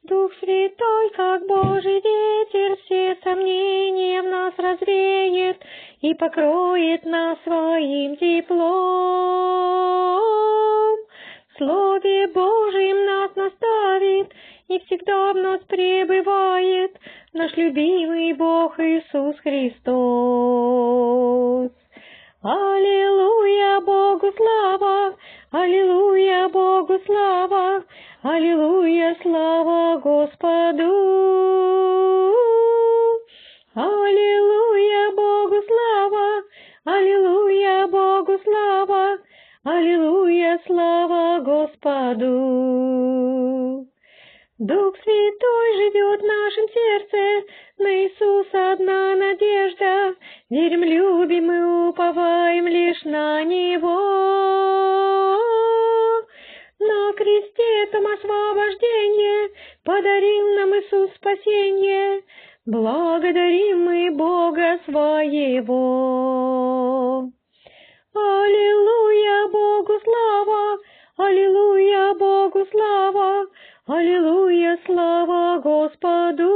Дух Святой, как Божий ветер, все сомнения в нас развеет и покроет нас своим теплом. В Слове Божьем нас наставит и всегда в нас пребывает наш любимый Бог Иисус Христос. Аллилуйя, Богу слава! Аллилуйя, Богу слава! Аллилуйя, слава Господу! Аллилуйя, Богу слава! Аллилуйя, Богу слава! Аллилуйя, слава Господу! Дух Святой живет в нашем сердце, на Иисуса одна надежда. Верим, любим и уповаем лишь на Него. На кресте там освобождение, подарил нам Иисус спасение. Благодарим мы Бога своего. Аллилуйя, Богу слава! Аллилуйя, Богу слава! Аллилуйя, слава Господу!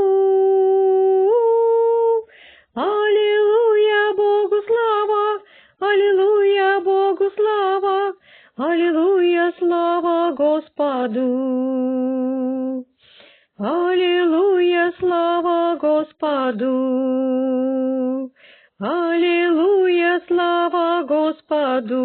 Аллилуйя, Богу слава! Аллилуйя, Богу слава! Аллилуйя, слава Господу! Аллилуйя, слава Господу! Аллилуйя, слава Господу!